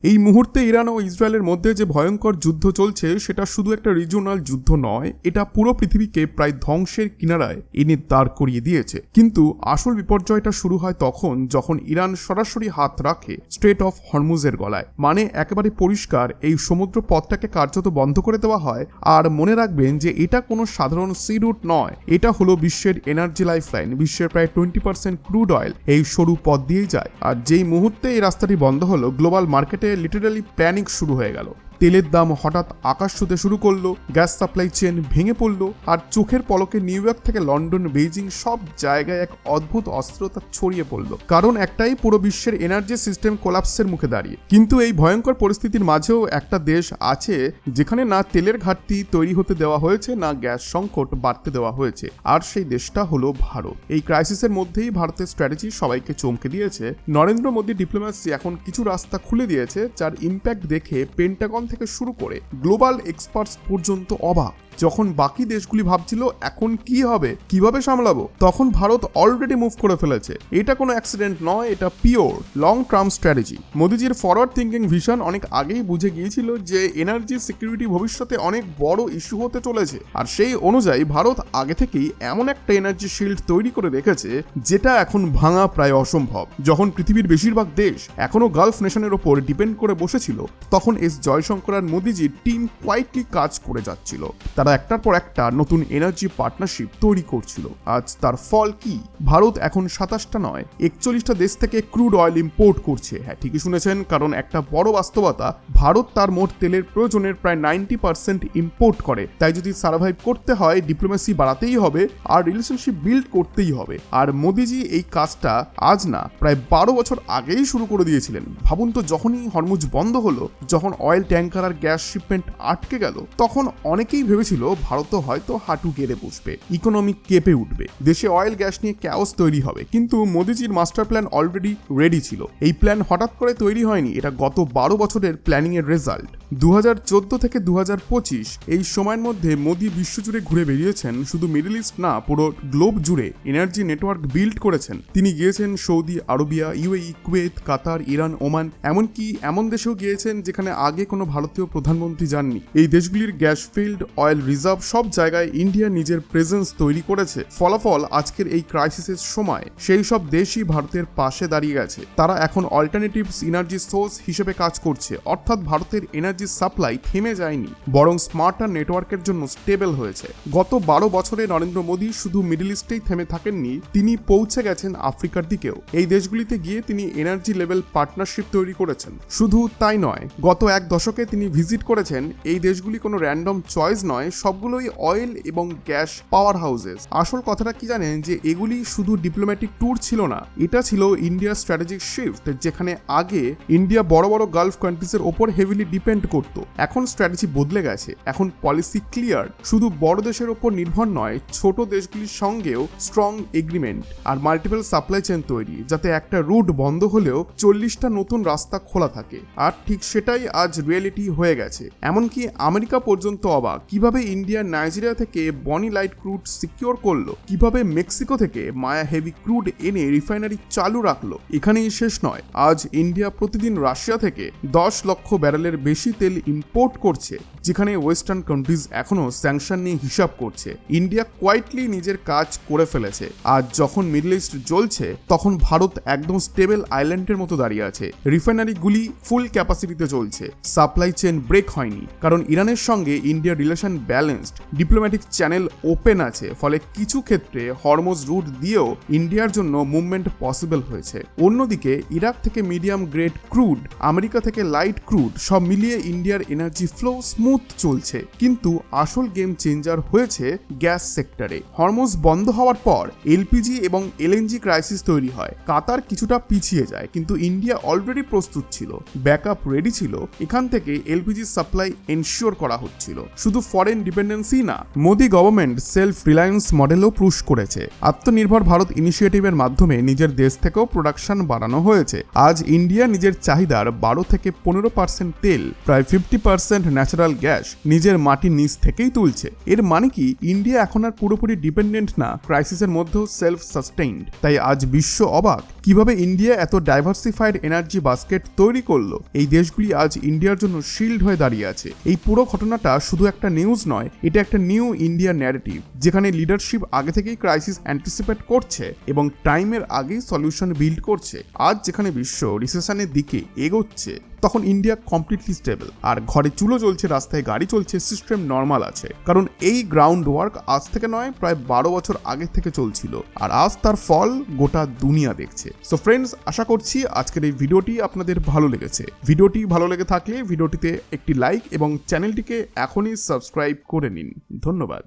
এই মুহূর্তে ইরান ও ইসরায়েলের মধ্যে যে ভয়ঙ্কর যুদ্ধ চলছে সেটা শুধু একটা রিজিওনাল যুদ্ধ নয়, এটা পুরো পৃথিবীকে প্রায় ধ্বংসের কিনারায় এনে দাঁড় করিয়ে দিয়েছে। কিন্তু আসল বিপর্যয়টা শুরু হয় তখন যখন ইরান সরাসরি হাত রাখে স্ট্রেট অফ হরমুজের গলায়। মানে একেবারে পরিষ্কার, এই সমুদ্র পথটাকে কার্যত বন্ধ করে দেওয়া হয়। আর মনে রাখবেন যে এটা কোনো সাধারণ সি রুট নয়, এটা হলো বিশ্বের এনার্জি লাইফলাইন। বিশ্বের প্রায় 20% ক্রুড অয়েল এই সরু পথ দিয়েই যায়। আর যেই মুহূর্তে এই রাস্তাটি বন্ধ হলো, গ্লোবাল মার্কেটে লিটারালি প্যানিক শুরু হয়ে গেল। তেলের দাম হঠাৎ আকাশ ছুঁতে শুরু করলো, গ্যাস সাপ্লাই চেন ভেঙে পড়লো, আর চোখের পলকে নিউ ইয়র্ক থেকে লন্ডন, বেইজিং সব জায়গায় এক অদ্ভুত অস্থিরতা ছড়িয়ে পড়লো। কারণ একটাই, পুরো বিশ্বের এনার্জি সিস্টেম কোলাপসের মুখে দাঁড়িয়ে। কিন্তু এই ভয়ঙ্কর পরিস্থিতির মাঝেও একটা দেশ আছে যেখানে না তেলের ঘাটতি তৈরি হতে দেওয়া হয়েছে, না গ্যাস সংকট বাড়তে দেওয়া হয়েছে, আর সেই দেশটা হলো ভারত। এই ক্রাইসিসের মধ্যেই ভারতের স্ট্র্যাটেজি সবাইকে চমকে দিয়েছে। নরেন্দ্র মোদী ডিপ্লোম্যাসি এখন কিছু রাস্তা খুলে দিয়েছে, যার ইম্প্যাক্ট দেখে পেন্টাগন থেকে শুরু করে গ্লোবাল এক্সপার্টস পর্যন্ত অবাক। যখন বাকি দেশগুলি ভাবছিল এখন কি হবে, কিভাবে সামলাবো, তখন ভারত অলরেডি মুভ করে ফেলেছে। এটা কোনো অ্যাক্সিডেন্ট নয়, এটা পিওর লং টার্ম স্ট্র্যাটেজি। মোদিজির ফরওয়ার্ড থিঙ্কিং ভিশন অনেক আগেই বুঝে গিয়েছিল যে এনার্জি সিকিউরিটি ভবিষ্যতে অনেক বড় ইস্যু হতে চলেছে। আর সেই অনুযায়ী ভারত আগে থেকেই এমন একটা এনার্জি শিল্ড তৈরি করে রেখেছে যেটা এখন ভাঙা প্রায় অসম্ভব। যখন পৃথিবীর বেশিরভাগ দেশ এখনো গালফ নেশনের ওপর ডিপেন্ড করে বসেছিল, তখন এস জয়শঙ্কর আর মোদিজির টিম কোয়াইটলি কাজ করে যাচ্ছিল। তারা একটার পর একটা নতুন এনার্জি পার্টনারশিপ তৈরি করছিল। আজ তার ফল কি? ভারত এখন 27টা নয় 41টা দেশ থেকে ক্রুড অয়েল ইম্পোর্ট করছে। হ্যাঁ, ঠিকই শুনেছেন, কারণ একটা বড় বাস্তবতা, ভারত তার মোট তেলের প্রয়োজনের প্রায় 90% ইম্পোর্ট করে। তাই যদি সার্ভাইভ করতে হয়, ডিপ্লোমেসি বাড়াতেই হবে আর রিলেশনশিপ বিল্ড করতেই হবে। আর মোদিজি এই কাজটা আজ না, প্রায় 12 বছর আগেই শুরু করে দিয়েছিলেন। ভাবুন তো, যখনই হরমুজ বন্ধ হলো, যখন অয়েল ট্যাঙ্কার আর গ্যাস শিপমেন্ট আটকে গেল, তখন অনেকেই ভেবেছিল ভারত হয়তো হাঁটু গেড়ে বসবে, ইকোনমি কেঁপে উঠবে, দেশে অয়েল গ্যাস নিয়ে ক্যাওস তৈরি হবে। কিন্তু মোদিজির মাস্টার প্ল্যান অলরেডি রেডি ছিল। এই প্ল্যান হঠাৎ করে তৈরি হয়নি, এটা গত 12 বছরের প্ল্যানিং এর রেজাল্ট। 2014 থেকে 2025 এই সময়ের মধ্যে মোদি বিশ্বজুড়ে ঘুরে বেরিয়েছেন। শুধু মিডল ইস্ট না, পুরো গ্লোব জুড়ে এনার্জি নেটওয়ার্ক বিল্ড করেছেন। তিনি গিয়েছেন সৌদি আরবিয়া, ইউএই, কুয়েত, কাতার, ইরান, ওমান, এমনকি এমন দেশেও গিয়েছেন যেখানে আগে কোনো ভারতীয় প্রধানমন্ত্রী যাননি। এই দেশগুলির গ্যাস ফিল্ড, অয়েল রিজার্ভ সব জায়গায় ইন্ডিয়া নিজের প্রেজেন্স তৈরি করেছে। ফলাফল, আজকের এই ক্রাইসিসের সময় সেই সব দেশই ভারতের পাশে দাঁড়িয়ে গেছে। তারা এখন অল্টারনেটিভস এনার্জি সোর্স হিসেবে কাজ করছে। অর্থাৎ ভারতের এনার্জি সাপ্লাই থেমে যায়নি, বরং স্মার্টার নেটওয়ার্কের জন্য স্টেবল হয়েছে। গত 12 বছরে নরেন্দ্র মোদী শুধু মিডল ইস্টেই থেমে থাকেননি, তিনি পৌঁছে গেছেন আফ্রিকার দিকেও। এই দেশগুলিতে গিয়ে তিনি এনার্জি লেভেল পার্টনারশিপ তৈরি করেছেন। শুধু তাই নয়, গত এক দশকে তিনি ভিজিট করেছেন এই দেশগুলি কোনো র্যান্ডম চয়েস নয়, সবগুলোই অয়েল এবং গ্যাস পাওয়ার হাউসেস। আসল কথাটা কি জানেন, যে এগুলি শুধু ডিপ্লোম্যাটিক ট্যুর ছিল না, এটা ছিল ইন্ডিয়ার স্ট্র্যাটেজিক শিফট। যেখানে আগে ইন্ডিয়া বড় বড় গালফ কান্ট্রিজের ওপর হেভিলি ডিপেন্ড করতো, এখন স্ট্র্যাটেজি বদলে গেছে। এখন পলিসি ক্লিয়ার, শুধু বড় দেশের ওপর নির্ভর নয়, ছোট দেশগুলির সঙ্গেও স্ট্রং এগ্রিমেন্ট আর মাল্টিপল সাপ্লাই চেন তৈরি, যাতে একটা রুট বন্ধ হলেও 40টা নতুন রাস্তা খোলা থাকে। আর ঠিক সেটাই আজ রিয়েলিটি হয়ে গেছে। এমনকি আমেরিকা পর্যন্ত অবাক, কিভাবে ইন্ডিয়া নাইজেরিয়া থেকে বনি লাইট ক্রুড সিকিউর করলো, কিভাবে মেক্সিকো থেকে মায়া হেভি ক্রুড এনে রিফাইনারি চালু রাখলো। এখানেই শেষ নয়, আজ ইন্ডিয়া প্রতিদিন রাশিয়া থেকে 10 লক্ষ ব্যারেলের বেশি তেল ইম্পোর্ট করছে, যেখানে ওয়েস্টার্ন কান্ট্রিজ এখনো স্যাংশন নিয়ে হিসাব করছে। ইন্ডিয়া কোয়াইটলি নিজের কাজ করে ফেলেছে। আর যখন মিডল ইস্ট জ্বলছে, তখন ভারত একদম স্টেবল আইল্যান্ডের মতো দাঁড়িয়ে আছে। রিফাইনারিগুলি ফুল ক্যাপাসিটিতে চলছে, সাপ্লাই চেন ব্রেক হয়নি, কারণ ইরানের সঙ্গে ইন্ডিয়ার relation balanced, diplomatic channel open আছে। ফলে কিছু ক্ষেত্রে হরমুজ রুট দিয়েও ইন্ডিয়ার জন্য মুভমেন্ট পসিবল হয়েছে। অন্যদিকে ইরাক থেকে মিডিয়াম গ্রেড ক্রুড, আমেরিকা থেকে লাইট ক্রুড, সব মিলিয়ে ইন্ডিয়ার এনার্জি ফ্লো স্মুথ চলছে। কিন্তু আসল গেম চেঞ্জার হয়েছে গ্যাস সেক্টরে। হরমুজ বন্ধ হওয়ার পর এলপিজি এবং এলএনজি ক্রাইসিস তৈরি হয়। কাতার কিছুটা পিছিয়ে যায়, কিন্তু ইন্ডিয়া অলরেডি প্রস্তুত ছিল, ব্যাকআপ রেডি ছিল। এখান থেকে এলপিজি সাপ্লাই এনশিওর করা হচ্ছিল। শুধু ফরেন ডিপেন্ডেন্সি না, মোদি গভর্নমেন্ট সেলফ রিলায়েন্স মডেলও পুশ করেছে। আত্মনির্ভর ভারত ইনিশিয়েটিভের মাধ্যমে নিজের দেশ থেকেও প্রোডাকশন বাড়ানো হয়েছে। আজ ইন্ডিয়া নিজের চাহিদার 12 থেকে 15% তেল, প্রায় 50% ন্যাচারাল গ্যাস নিজের মাটির নিচ থেকেই তুলছে। এর মানে কি ইন্ডিয়া এখন আর পুরোপুরি ডিপেন্ডেন্ট না, ক্রাইসিসের মধ্যেও সেলফ সাস্টেইনড। তাই আজ বিশ্ব অবাক কিভাবে ইন্ডিয়া এত ডাইভার্সিফাইড এনার্জি বাস্কেট তৈরি করলো। এই দেশগুলি আজ ইন্ডিয়ার জন্য শিল্ড হয়ে দাঁড়িয়ে আছে। এই পুরো ঘটনাটা শুধু একটা নিউজ নয়, এটা একটা নিউ ইন্ডিয়া ন্যারেটিভ, যেখানে লিডারশিপ আগে থেকেই ক্রাইসিস অ্যান্টিসিপেট করছে এবং টাইমের আগেই সলিউশন বিল্ড করছে। আজ যেখানে বিশ্ব রিসেশনের দিকে এগোচ্ছে, তখন ইন্ডিয়া কমপ্লিটলি স্টেবল, আর ঘরে চুলো জ্বলছে, রাস্তায় গাড়ি চলছে, সিস্টেম নর্মাল আছে। কারণ এই গ্রাউন্ড ওয়ার্ক আজ থেকে নয়, প্রায় 12 বছর আগে থেকে চলছিল, আর আজ তার ফল গোটা দুনিয়া দেখছে। সো ফ্রেন্ডস, আশা করছি আজকের এই ভিডিওটি আপনাদের ভালো লেগেছে। ভিডিওটি ভালো লেগে থাকলে ভিডিওটিতে একটি লাইক এবং চ্যানেলটিকে এখনই সাবস্ক্রাইব করে নিন। ধন্যবাদ।